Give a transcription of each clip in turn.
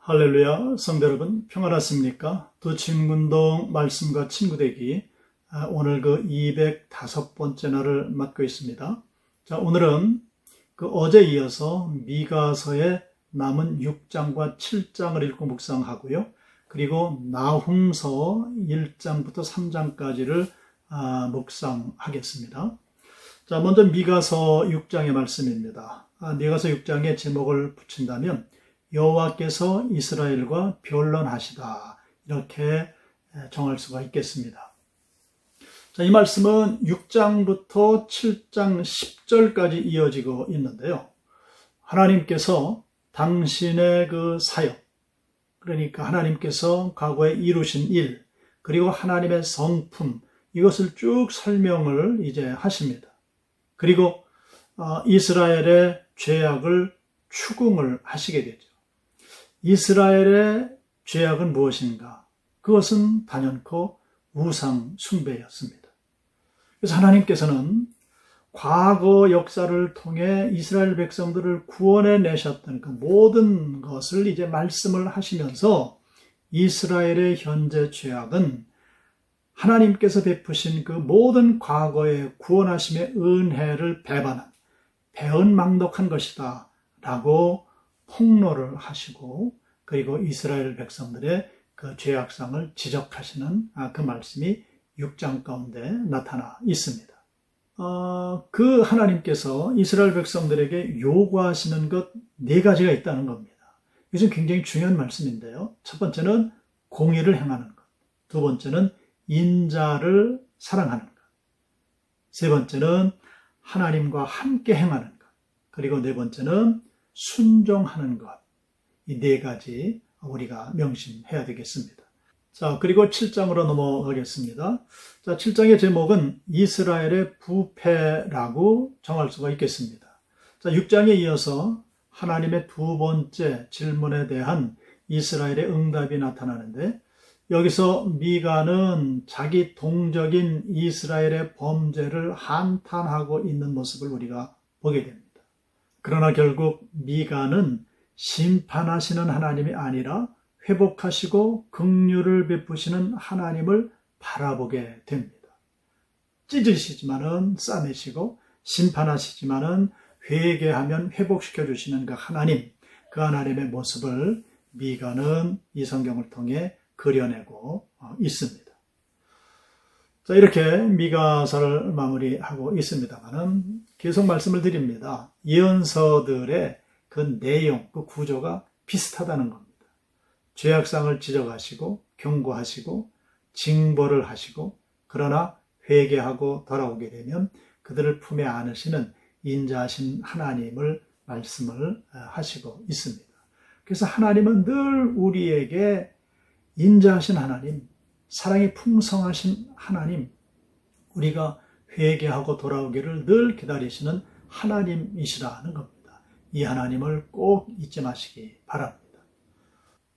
할렐루야, 성도 여러분 평안하십니까? 두 친군동 말씀과 친구되기, 오늘 그 205번째 날을 맞고 있습니다. 자, 오늘은 그 어제 이어서 미가서의 남은 6장과 7장을 읽고 묵상하고요. 그리고 나훔서 1장부터 3장까지를 묵상하겠습니다. 자, 먼저 미가서 6장의 말씀입니다. 미가서 6장의 제목을 붙인다면 여호와께서 이스라엘과 변론하시다, 이렇게 정할 수가 있겠습니다. 자, 이 말씀은 6장부터 7장 10절까지 이어지고 있는데요. 하나님께서 당신의 그 사역, 그러니까 하나님께서 과거에 이루신 일, 그리고 하나님의 성품, 이것을 쭉 설명을 이제 하십니다. 그리고 이스라엘의 죄악을 추궁을 하시게 되죠. 이스라엘의 죄악은 무엇인가? 그것은 단연코 우상 숭배였습니다. 그래서 하나님께서는 과거 역사를 통해 이스라엘 백성들을 구원해 내셨던 그 모든 것을 이제 말씀을 하시면서 이스라엘의 현재 죄악은 하나님께서 베푸신 그 모든 과거의 구원하심의 은혜를 배반한 배은망덕한 것이다 라고 폭로를 하시고, 그리고 이스라엘 백성들의 그 죄악상을 지적하시는 그 말씀이 6장 가운데 나타나 있습니다. 그 하나님께서 이스라엘 백성들에게 요구하시는 것 4가지가 있다는 겁니다. 이것은 굉장히 중요한 말씀인데요. 첫 번째는 공의를 행하는 것, 두 번째는 인자를 사랑하는 것, 세 번째는 하나님과 함께 행하는 것, 그리고 네 번째는 순종하는 것. 이 4가지 우리가 명심해야 되겠습니다. 자, 그리고 7장으로 넘어가겠습니다. 자, 7장의 제목은 이스라엘의 부패라고 정할 수가 있겠습니다. 자, 6장에 이어서 하나님의 두 번째 질문에 대한 이스라엘의 응답이 나타나는데, 여기서 미가는 자기 동족인 이스라엘의 범죄를 한탄하고 있는 모습을 우리가 보게 됩니다. 그러나 결국 미가는 심판하시는 하나님이 아니라 회복하시고 긍휼을 베푸시는 하나님을 바라보게 됩니다. 찢으시지만은 싸매시고 심판하시지만은 회개하면 회복시켜 주시는 그 하나님, 그 하나님의 모습을 미가는 이 성경을 통해 그려내고 있습니다. 자, 이렇게 미가서를 마무리하고 있습니다만은 계속 말씀을 드립니다. 예언서들의 그 내용, 그 구조가 비슷하다는 겁니다. 죄악상을 지적하시고 경고하시고 징벌을 하시고, 그러나 회개하고 돌아오게 되면 그들을 품에 안으시는 인자하신 하나님을 말씀을 하시고 있습니다. 그래서 하나님은 늘 우리에게 인자하신 하나님, 사랑이 풍성하신 하나님, 우리가 회개하고 돌아오기를 늘 기다리시는 하나님이시라는 겁니다. 이 하나님을 꼭 잊지 마시기 바랍니다.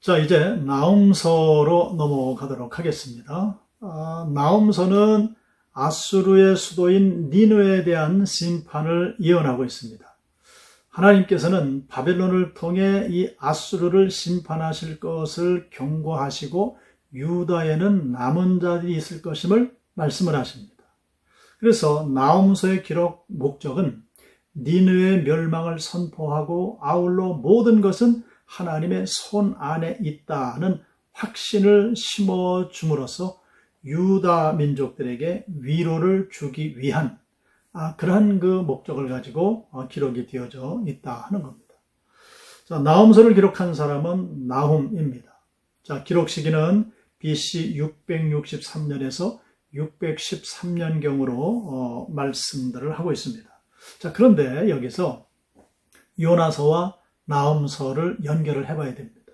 자, 이제 나훔서로 넘어가도록 하겠습니다. 나훔서는 아수르의 수도인 니느웨에 대한 심판을 예언하고 있습니다. 하나님께서는 바벨론을 통해 이 아수르를 심판하실 것을 경고하시고 유다에는 남은 자들이 있을 것임을 말씀을 하십니다. 그래서 나훔서의 기록 목적은 니느웨의 멸망을 선포하고 아울러 모든 것은 하나님의 손 안에 있다는 확신을 심어줌으로써 유다 민족들에게 위로를 주기 위한 그러한 그 목적을 가지고 기록이 되어져 있다 하는 겁니다. 자, 나훔서를 기록한 사람은 나훔입니다. 자, 기록 시기는 BC 663년에서 613년경으로 말씀들을 하고 있습니다. 자, 그런데 여기서 요나서와 나훔서를 연결을 해봐야 됩니다.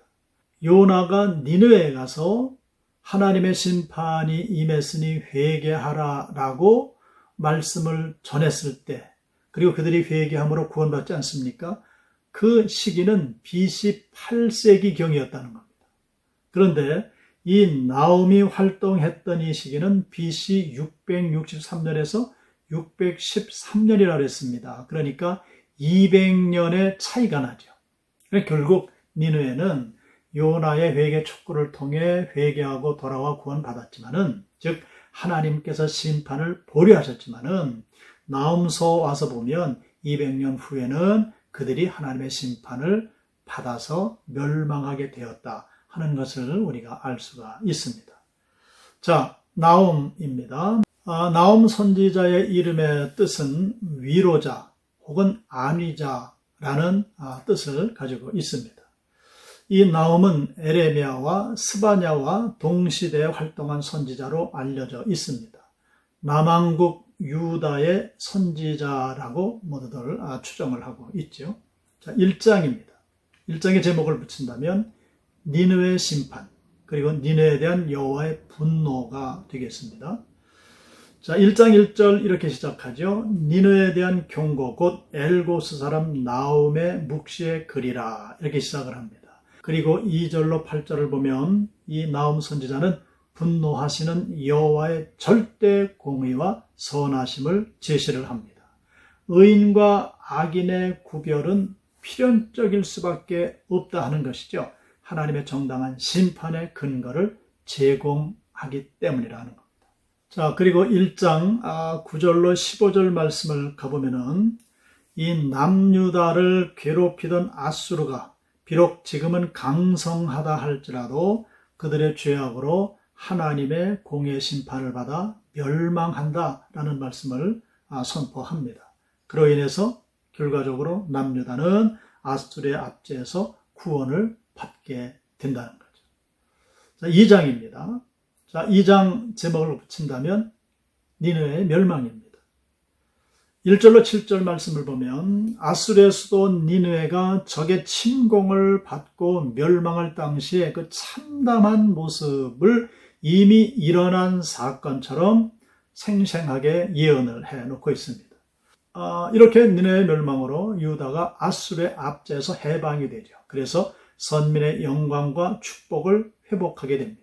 요나가 니느웨에 가서 하나님의 심판이 임했으니 회개하라라고 말씀을 전했을 때, 그리고 그들이 회개함으로 구원받지 않습니까? 그 시기는 BC 8세기경이었다는 겁니다. 그런데 이 나훔이 활동했던 이 시기는 BC 663년에서 613년이라고 했습니다. 그러니까 200년의 차이가 나죠. 결국 니느웨는 요나의 회개 촉구를 통해 회개하고 돌아와 구원받았지만은, 즉 하나님께서 심판을 보류하셨지만은 나훔서 와서 보면 200년 후에는 그들이 하나님의 심판을 받아서 멸망하게 되었다 하는 것을 우리가 알 수가 있습니다. 자, 나훔입니다. 나훔 선지자의 이름의 뜻은 위로자 혹은 안위자라는 뜻을 가지고 있습니다. 이 나훔은 에레미야와 스바냐와 동시대에 활동한 선지자로 알려져 있습니다. 남왕국 유다의 선지자라고 모두들 추정을 하고 있죠. 자, 1장입니다. 1장의 제목을 붙인다면 니느웨 심판, 그리고 니느웨에 대한 여호와의 분노가 되겠습니다. 자, 1장 1절 이렇게 시작하죠. 니느웨에 대한 경고, 곧 엘고스 사람 나훔의 묵시의 글이라, 이렇게 시작을 합니다. 그리고 2절로 8절을 보면 이 나훔 선지자는 분노하시는 여호와의 절대 공의와 선하심을 제시를 합니다. 의인과 악인의 구별은 필연적일 수밖에 없다 하는 것이죠. 하나님의 정당한 심판의 근거를 제공하기 때문이라는 겁니다. 자, 그리고 1장 9절로 15절 말씀을 가보면은 이 남유다를 괴롭히던 아수르가 비록 지금은 강성하다 할지라도 그들의 죄악으로 하나님의 공의 심판을 받아 멸망한다라는 말씀을 선포합니다. 그로 인해서 결과적으로 남유다는 아수르의 압제에서 구원을 받게 된다는 거죠. 자, 2장입니다. 자, 2장 제목을 붙인다면 니느웨의 멸망입니다. 1절로 7절 말씀을 보면 아수르의 수도 니느웨가 적의 침공을 받고 멸망할 당시에 그 참담한 모습을 이미 일어난 사건처럼 생생하게 예언을 해놓고 있습니다. 이렇게 니느웨의 멸망으로 유다가 아수르의 압제에서 해방이 되죠. 그래서 선민의 영광과 축복을 회복하게 됩니다.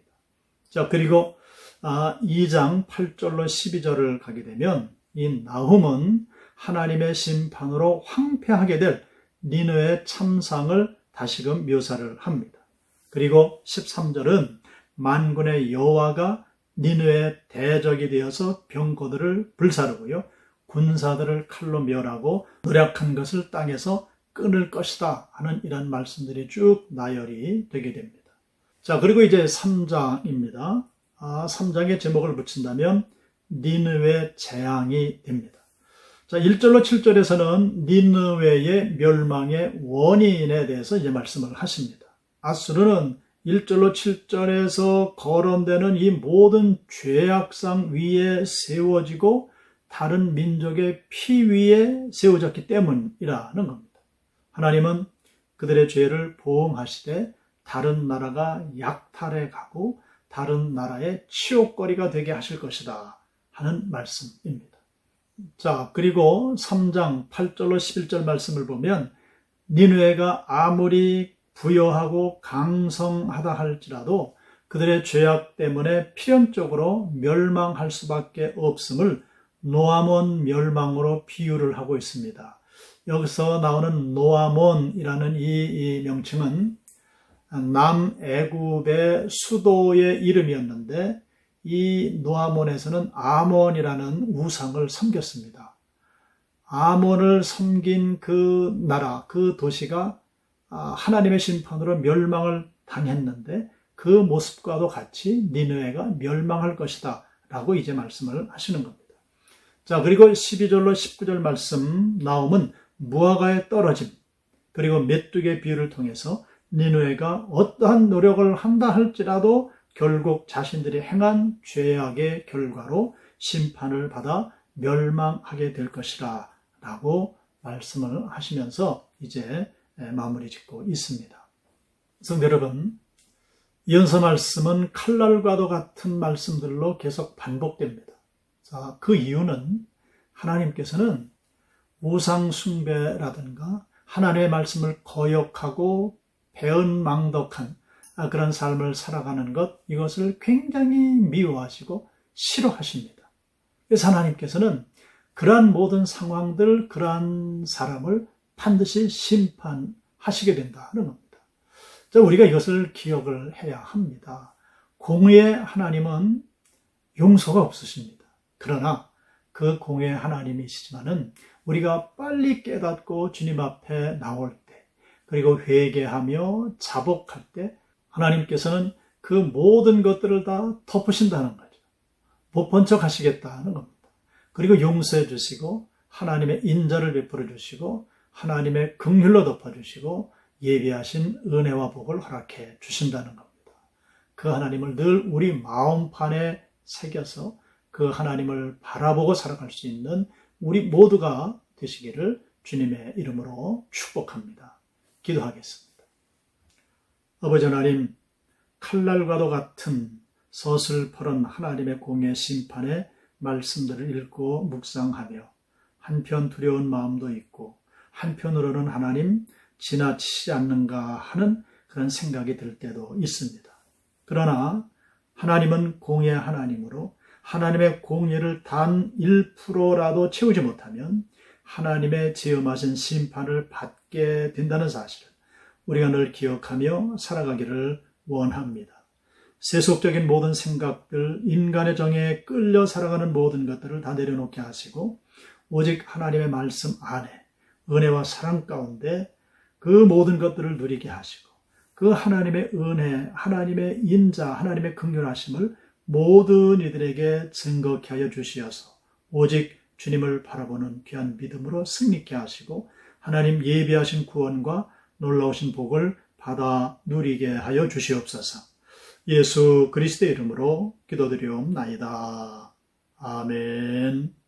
자, 그리고 2장 8절로 12절을 가게 되면 이 나훔은 하나님의 심판으로 황폐하게 될 니느웨의 참상을 다시금 묘사를 합니다. 그리고 13절은 만군의 여호와가 니느웨의 대적이 되어서 병거들을 불사르고요, 군사들을 칼로 멸하고 노력한 것을 땅에서 끊을 것이다 하는 이런 말씀들이 쭉 나열이 되게 됩니다. 자, 그리고 이제 3장입니다. 3장의 제목을 붙인다면 니느웨 재앙이 됩니다. 자, 1절로 7절에서는 니느웨의 멸망의 원인에 대해서 이제 말씀을 하십니다. 아수르는 1절로 7절에서 거론되는 이 모든 죄악상 위에 세워지고 다른 민족의 피 위에 세워졌기 때문이라는 겁니다. 하나님은 그들의 죄를 보응하시되 다른 나라가 약탈해 가고 다른 나라의 치욕거리가 되게 하실 것이다 하는 말씀입니다. 자, 그리고 3장 8절로 11절 말씀을 보면 니느웨가 아무리 부여하고 강성하다 할지라도 그들의 죄악 때문에 필연적으로 멸망할 수밖에 없음을 노아몬 멸망으로 비유를 하고 있습니다. 여기서 나오는 노아몬이라는 이 명칭은 남애굽의 수도의 이름이었는데 이 노아몬에서는 아몬이라는 우상을 섬겼습니다. 아몬을 섬긴 그 나라, 그 도시가 하나님의 심판으로 멸망을 당했는데 그 모습과도 같이 니느웨가 멸망할 것이다 라고 이제 말씀을 하시는 겁니다. 자, 그리고 12절로 19절 말씀 나움은 무화과에 떨어짐, 그리고 메뚜기의 비유를 통해서 니느웨가 어떠한 노력을 한다 할지라도 결국 자신들이 행한 죄악의 결과로 심판을 받아 멸망하게 될 것이라 라고 말씀을 하시면서 이제 마무리 짓고 있습니다. 성도 여러분, 이언서 말씀은 칼날과도 같은 말씀들로 계속 반복됩니다. 자, 그 이유는 하나님께서는 우상 숭배라든가 하나님의 말씀을 거역하고 배은망덕한 그런 삶을 살아가는 것, 이것을 굉장히 미워하시고 싫어하십니다. 그래서 하나님께서는 그러한 모든 상황들, 그러한 사람을 반드시 심판하시게 된다는 겁니다. 자, 우리가 이것을 기억을 해야 합니다. 공의의 하나님은 용서가 없으십니다. 그러나 그 공의의 하나님이시지만은 우리가 빨리 깨닫고 주님 앞에 나올 때, 그리고 회개하며 자복할 때 하나님께서는 그 모든 것들을 다 덮으신다는 거죠. 못 본 척 하시겠다는 겁니다. 그리고 용서해 주시고 하나님의 인자를 베풀어 주시고 하나님의 긍휼로 덮어주시고 예비하신 은혜와 복을 허락해 주신다는 겁니다. 그 하나님을 늘 우리 마음판에 새겨서 그 하나님을 바라보고 살아갈 수 있는 우리 모두가 되시기를 주님의 이름으로 축복합니다. 기도하겠습니다. 아버지 하나님, 칼날과도 같은 서슬퍼런 하나님의 공의 심판의 말씀들을 읽고 묵상하며 한편 두려운 마음도 있고 한편으로는 하나님 지나치지 않는가 하는 그런 생각이 들 때도 있습니다. 그러나 하나님은 공의의 하나님으로 하나님의 공의를 단 1%라도 채우지 못하면 하나님의 지엄하신 심판을 받게 된다는 사실을 우리가 늘 기억하며 살아가기를 원합니다. 세속적인 모든 생각들, 인간의 정에 끌려 살아가는 모든 것들을 다 내려놓게 하시고 오직 하나님의 말씀 안에 은혜와 사랑 가운데 그 모든 것들을 누리게 하시고 그 하나님의 은혜, 하나님의 인자, 하나님의 긍휼하심을 모든 이들에게 증거케 하여 주시어서 오직 주님을 바라보는 귀한 믿음으로 승리케 하시고 하나님 예비하신 구원과 놀라우신 복을 받아 누리게 하여 주시옵소서. 예수 그리스도의 이름으로 기도드리옵나이다. 아멘.